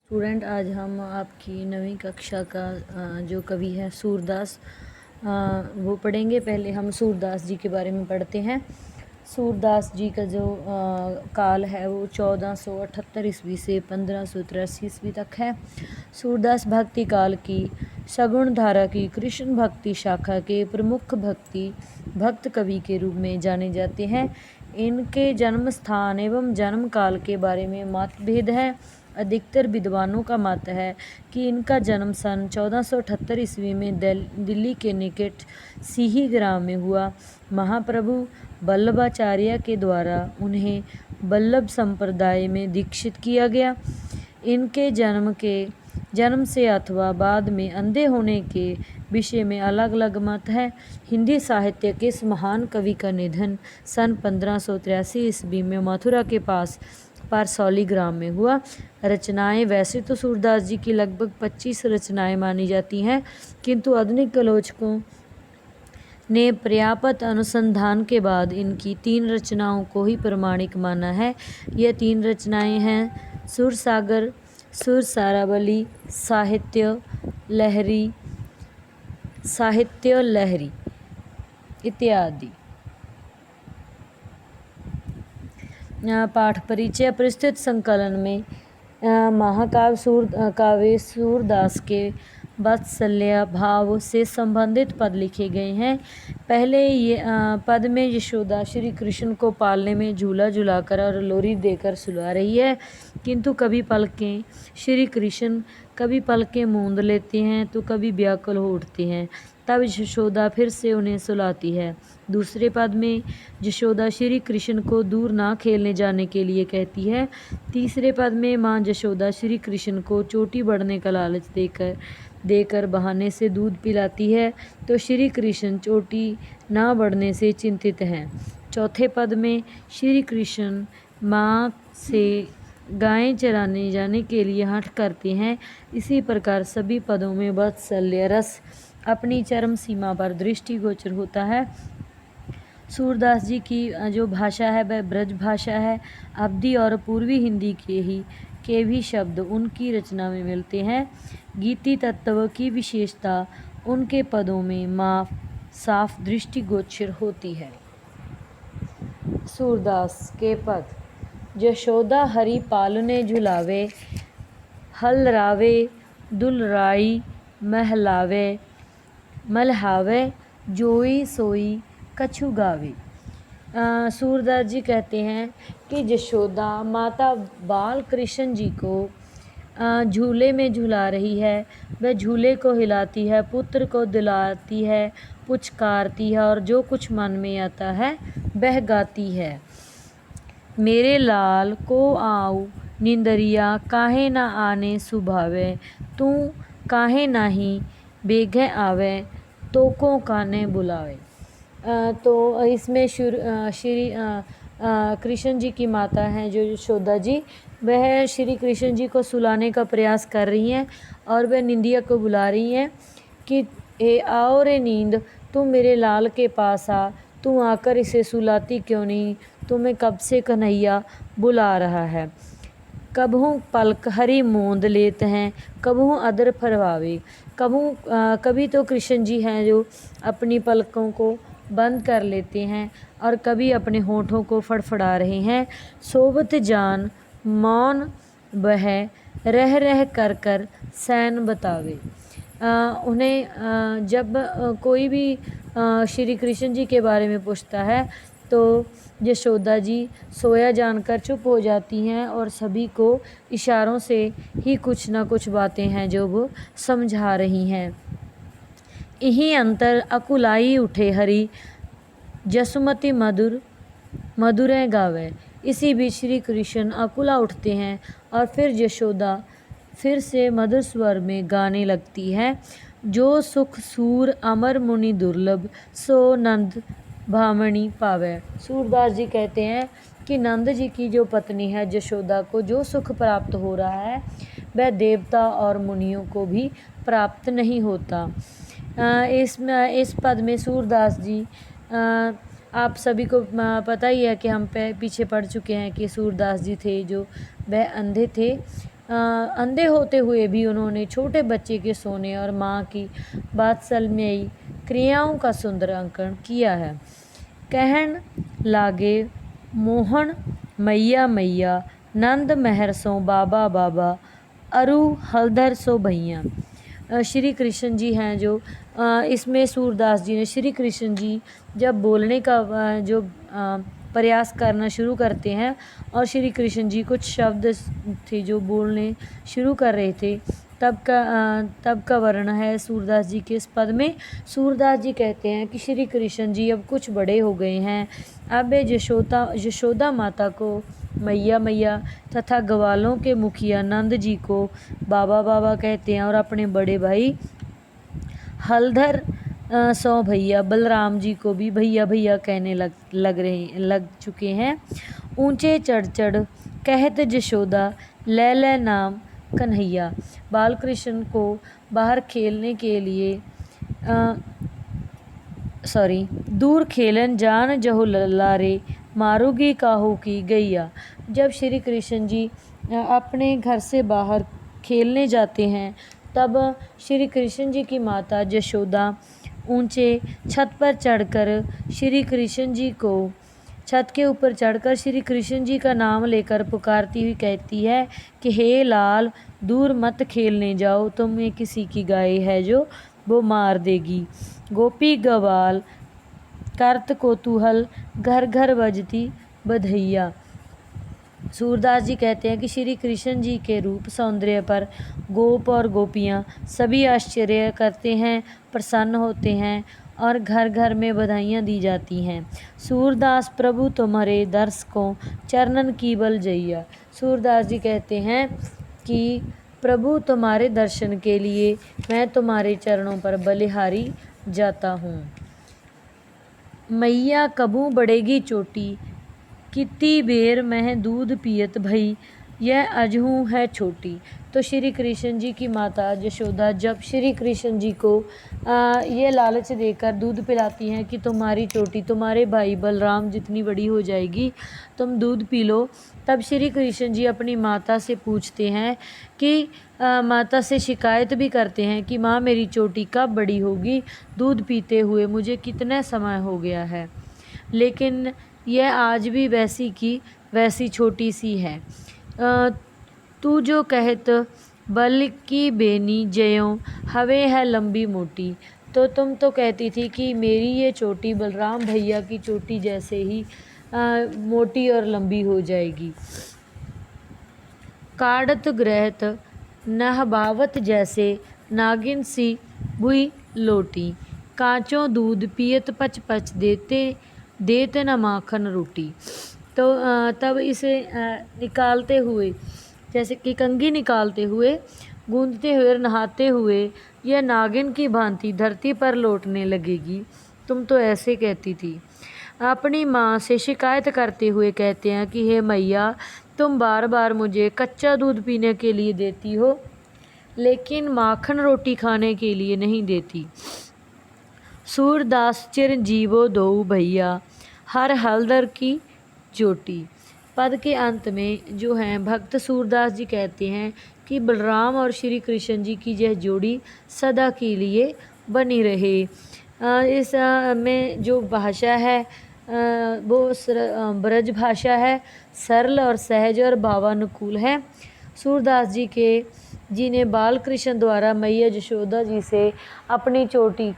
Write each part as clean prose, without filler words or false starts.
Student, आज हम आपकी 9वीं कक्षा का जो कवि है सूरदास वो पढ़ेंगे। पहले हम सूरदास जी के बारे में पढ़ते हैं। सूरदास जी का जो काल है वो 1478 ईस्वी से 1583 ईस्वी तक है। सूरदास भक्ति काल की सगुण धारा की कृष्ण भक्ति शाखा के प्रमुख भक्त कवि के रूप में जाने जाते हैं। इनके जन्म स्थान एवं जन्म काल के बारे में मतभेद है। अधिकतर विद्वानों का मत है कि इनका जन्म सन 1478 ईस्वी में दिल्ली के निकट सीही ग्राम में हुआ। महाप्रभु वल्लभाचार्य के द्वारा उन्हें वल्लभ संप्रदाय में दीक्षित किया गया। इनके जन्म से अथवा बाद में अंधे होने के विषय में अलग अलग मत है। हिंदी साहित्य के इस महान कवि का निधन सन 1583 ईस्वी में मथुरा के पास पारसौली ग्राम में हुआ। रचनाएं वैसे तो सूरदास जी की लगभग 25 रचनाएं मानी जाती हैं, किंतु आधुनिक आलोचकों ने पर्याप्त अनुसंधान के बाद इनकी 3 रचनाओं को ही प्रमाणिक माना है। यह 3 रचनाएं हैं सुरसागर, सुरसारावली, साहित्य लहरी इत्यादि। पाठ परिचय। प्रस्तुत संकलन में काव्य सूरदास के वात्सल्य भाव से संबंधित पद लिखे गए हैं। पहले ये पद में यशोदा श्री कृष्ण को पालने में झूला झुलाकर और लोरी देकर सुला रही है, किंतु कभी पलकें मूंद लेते हैं तो कभी व्याकुल हो उठते हैं। तब यशोदा फिर से उन्हें सुलाती है। दूसरे पद में यशोदा श्री कृष्ण को दूर ना खेलने जाने के लिए कहती है। तीसरे पद में माँ यशोदा श्री कृष्ण को चोटी बढ़ने का लालच देकर बहाने से दूध पिलाती है, तो श्री कृष्ण चोटी ना बढ़ने से चिंतित हैं। चौथे पद में श्री कृष्ण माँ से गायें चराने जाने के लिए हठ करते हैं। इसी प्रकार सभी पदों में वात्सल्य रस अपनी चरम सीमा पर दृष्टिगोचर होता है। सूरदास जी की जो भाषा है वह ब्रज भाषा है। अवधी और पूर्वी हिंदी के भी शब्द उनकी रचना में मिलते हैं। गीति तत्व की विशेषता उनके पदों में साफ दृष्टिगोचर होती है। सूरदास के पद। यशोदा हरि पालने झुलावे, हलरावे दुलराई मल्हावे, जोई सोई कछु गावे। सूरदास जी कहते हैं कि यशोदा माता बाल कृष्ण जी को झूले में झुला रही है। वह झूले को हिलाती है, पुत्र को दिलाती है, पुचकारती है और जो कुछ मन में आता है वह गाती है। मेरे लाल को आऊ निंदरिया, काहे ना आने सुभावे, तू काहे नाही बेघे आवे, तो को काने बुलावे। तो इसमें श्री कृष्ण जी की माता हैं जो यशोदा जी, वह श्री कृष्ण जी को सुलाने का प्रयास कर रही हैं और वह निंदिया को बुला रही हैं कि ए आओ रे नींद, तू मेरे लाल के पास आ, तू आकर इसे सुलाती क्यों नहीं, तुम्हें कब से कन्हैया बुला रहा है। कबहू पलक हरी मूंद लेते हैं, कबहू अदर फरवावे। कभी तो कृष्ण जी हैं जो अपनी पलकों को बंद कर लेते हैं और कभी अपने होठों को फड़फड़ा रहे हैं। सोबत जान मौन वह रह कर सैन बतावे। उन्हें जब कोई भी श्री कृष्ण जी के बारे में पूछता है तो यशोदा जी सोया जानकर चुप हो जाती हैं और सभी को इशारों से ही कुछ ना कुछ बातें हैं जो वो समझा रही हैं। यही अंतर अकुलाई उठे हरि, जसुमती मधुरे गावे। इसी बीच श्री कृष्ण अकुला उठते हैं और फिर यशोदा फिर से मधुर स्वर में गाने लगती है। जो सुख सूर अमर मुनि दुर्लभ, सो नंद भामणी पावे। सूरदास जी कहते हैं कि नंद जी की जो पत्नी है यशोदा को जो सुख प्राप्त हो रहा है वह देवता और मुनियों को भी प्राप्त नहीं होता। इस पद में सूरदास जी, आप सभी को पता ही है कि हम पीछे पढ़ चुके हैं कि सूरदास जी थे जो वह अंधे थे अंधे होते हुए भी उन्होंने छोटे बच्चे के सोने और माँ की वात्सल्यमयी क्रियाओं का सुंदर अंकन किया है। कहन लागे मोहन मैया मैया, नंद मेहर सो बाबा बाबा, अरु हलधर सो भैया। श्री कृष्ण जी हैं जो इसमें सूरदास जी ने श्री कृष्ण जी जब बोलने का जो प्रयास करना शुरू करते हैं और श्री कृष्ण जी कुछ शब्द थे जो बोलने शुरू कर रहे थे, तब का वर्णन है सूरदास जी के इस पद में। सूरदास जी कहते हैं कि श्री कृष्ण जी अब कुछ बड़े हो गए हैं, अब वे यशोदा माता को मैया मैया तथा ग्वालों के मुखिया नंद जी को बाबा बाबा कहते हैं और अपने बड़े भाई हलधर सौ भैया बलराम जी को भी भैया भैया कहने लग चुके हैं। ऊंचे चढ़ चढ़ कहत यशोदा ले नाम कन्हैया। बालकृष्ण को बाहर खेलने के लिए दूर खेलन जान जहो लारे, मारूगी काहू की गैया। जब श्री कृष्ण जी अपने घर से बाहर खेलने जाते हैं तब श्री कृष्ण जी की माता यशोदा ऊंचे छत पर चढ़कर श्री कृष्ण जी को छत के ऊपर चढ़कर श्री कृष्ण जी का नाम लेकर पुकारती हुई कहती है कि हे लाल, दूर मत खेलने जाओ, तुम्हें किसी की गाय है जो वो मार देगी। गोपी गवाल करत कोतूहल, घर घर बजती बधैया। सूरदास जी कहते हैं कि श्री कृष्ण जी के रूप सौंदर्य पर गोप और गोपियाँ सभी आश्चर्य करते हैं, प्रसन्न होते हैं और घर घर में बधाइयाँ दी जाती हैं। सूरदास प्रभु तुम्हारे दर्श को चरणन की बल जइया। सूरदास जी कहते हैं कि प्रभु तुम्हारे दर्शन के लिए मैं तुम्हारे चरणों पर बलिहारी जाता हूँ। मैया कबू बढ़ेगी चोटी, कितनी बेर मैं दूध पियत भई, यह अजहू है छोटी। तो श्री कृष्ण जी की माता यशोदा जब श्री कृष्ण जी को ये लालच देकर दूध पिलाती हैं कि तुम्हारी चोटी तुम्हारे भाई बलराम जितनी बड़ी हो जाएगी, तुम दूध पी लो, तब श्री कृष्ण जी अपनी माता से पूछते हैं कि माता से शिकायत भी करते हैं कि माँ मेरी चोटी कब बड़ी होगी, दूध पीते हुए मुझे कितना समय हो गया है, लेकिन यह आज भी वैसी की वैसी छोटी सी है। तू जो कहत बल की बेनी जयों, हवे है लंबी मोटी। तो तुम तो कहती थी कि मेरी ये चोटी बलराम भैया की चोटी जैसे ही मोटी और लंबी हो जाएगी। काढ़त ग्रहत नहबावत जैसे, नागिन सी भुई लोटी। कांचों दूध पियत पच पच, देते न माखन रोटी। तो तब इसे निकालते हुए, जैसे कि कंघी निकालते हुए, गूंदते हुए और नहाते हुए यह नागिन की भांति धरती पर लौटने लगेगी। तुम तो ऐसे कहती थी। अपनी माँ से शिकायत करते हुए कहते हैं कि हे मैया, तुम बार बार मुझे कच्चा दूध पीने के लिए देती हो, लेकिन माखन रोटी खाने के लिए नहीं देती। सूरदास चिरंजीवो दो भैया, हर हलदर की चोटी। पद के अंत में जो हैं भक्त सूरदास जी कहते हैं कि बलराम और श्री कृष्ण जी की यह जोड़ी सदा के लिए बनी रहे। इस में जो भाषा है वो ब्रज भाषा है, सरल और सहज और भावानुकूल है। सूरदास जी ने बाल कृष्ण द्वारा मैया यशोदा जी से अपनी चोटी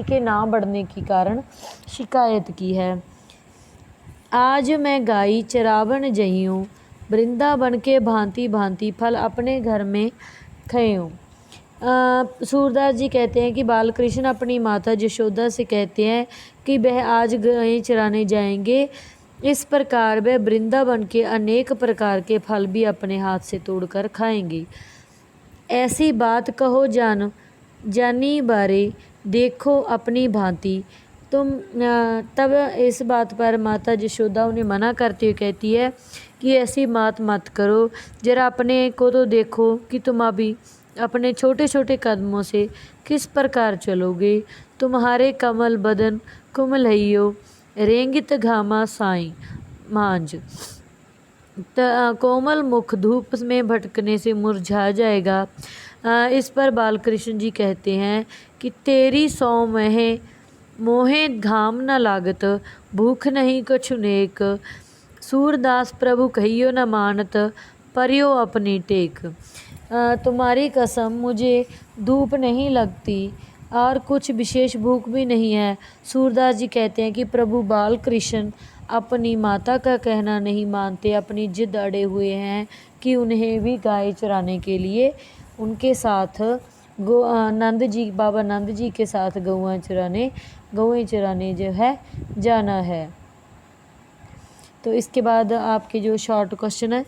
के ना बढ़ने के कारण शिकायत की है। आज मैं गाई चरावन जइयूँ, वृंदावन के भांति भांति फल अपने घर में खयूँ। सूरदास जी कहते हैं कि बालकृष्ण अपनी माता यशोदा से कहते हैं कि वह आज गायें चराने जाएंगे, इस प्रकार वह वृंदावन के अनेक प्रकार के फल भी अपने हाथ से तोड़कर खाएंगे। ऐसी बात कहो जानी बारे, देखो अपनी भांति। तब इस बात पर माता यशोदा उन्हें मना करते हुए कहती है कि ऐसी बात मत करो, जरा अपने को तो देखो कि तुम अभी अपने छोटे छोटे कदमों से किस प्रकार चलोगे। तुम्हारे कमल बदन कुमलइयो, रेंगित घामा साई मांझ। कोमल मुख धूप में भटकने से मुरझा जाएगा। इस पर बालकृष्ण जी कहते हैं कि तेरी सौ मोहे घाम न लागत, भूख नहीं कछु नेक, सूरदास प्रभु कहियो न मानत, परियो अपनी टेक। तुम्हारी कसम मुझे धूप नहीं लगती और कुछ विशेष भूख भी नहीं है। सूरदास जी कहते हैं कि प्रभु बालकृष्ण अपनी माता का कहना नहीं मानते, अपनी जिद अड़े हुए हैं कि उन्हें भी गाय चराने के लिए उनके साथ नंद जी, बाबा नंद जी के साथ गौएं चराने जो है जाना है। तो इसके बाद आपके जो शॉर्ट क्वेश्चन है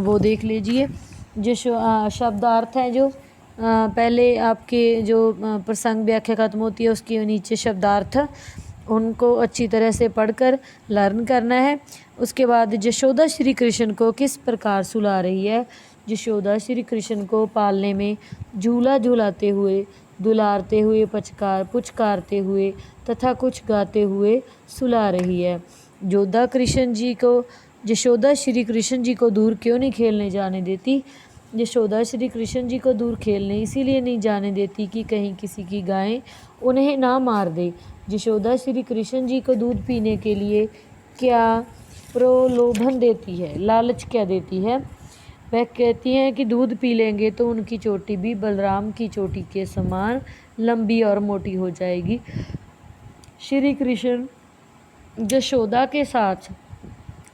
वो देख लीजिए। जो शब्दार्थ है, जो पहले आपके जो प्रसंग व्याख्या खत्म होती है उसके नीचे शब्दार्थ, उनको अच्छी तरह से पढ़कर लर्न करना है। उसके बाद यशोदा श्री कृष्ण को किस प्रकार सुला रही है। यशोदा श्री कृष्ण को पालने में झूला झूलाते हुए, दुलारते हुए, पुचकारते हुए तथा कुछ गाते हुए सुला रही है। यशोदा श्री कृष्ण जी को दूर क्यों नहीं खेलने जाने देती। यशोदा श्री कृष्ण जी को दूर खेलने इसीलिए नहीं जाने देती कि कहीं किसी की गायें उन्हें ना मार दे। यशोदा श्री कृष्ण जी को दूध पीने के लिए क्या प्रलोभन देती है, लालच क्या देती है। वह कहती हैं कि दूध पी लेंगे तो उनकी चोटी भी बलराम की चोटी के समान लंबी और मोटी हो जाएगी। श्री कृष्ण यशोदा के साथ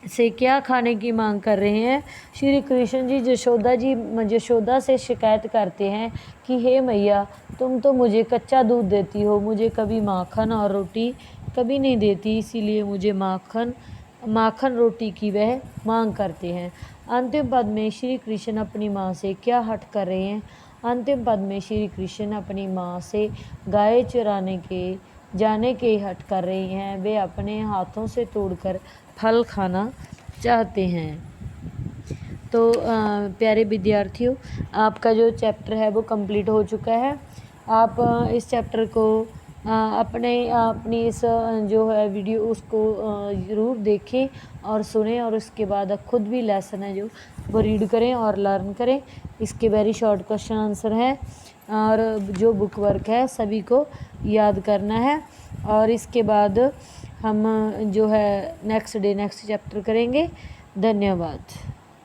से क्या खाने की मांग कर रहे हैं। श्री कृष्ण जी यशोदा से शिकायत करते हैं कि हे मैया, तुम तो मुझे कच्चा दूध देती हो, मुझे कभी माखन और रोटी कभी नहीं देती, इसीलिए मुझे माखन रोटी की वह मांग करते हैं। अंतिम पद में श्री कृष्ण अपनी माँ से क्या हट कर रहे हैं। अंतिम पद में श्री कृष्ण अपनी माँ से गाय चराने के जाने के हट कर रहे हैं। वे अपने हाथों से तोड़कर फल खाना चाहते हैं। तो प्यारे विद्यार्थियों, आपका जो चैप्टर है वो कंप्लीट हो चुका है। आप इस चैप्टर को अपनी इस जो है वीडियो उसको ज़रूर देखें और सुनें, और उसके बाद खुद भी लेसन है जो वो रीड करें और लर्न करें। इसके वेरी शॉर्ट क्वेश्चन आंसर है और जो बुक वर्क है सभी को याद करना है। और इसके बाद हम जो है नेक्स्ट चैप्टर करेंगे। धन्यवाद।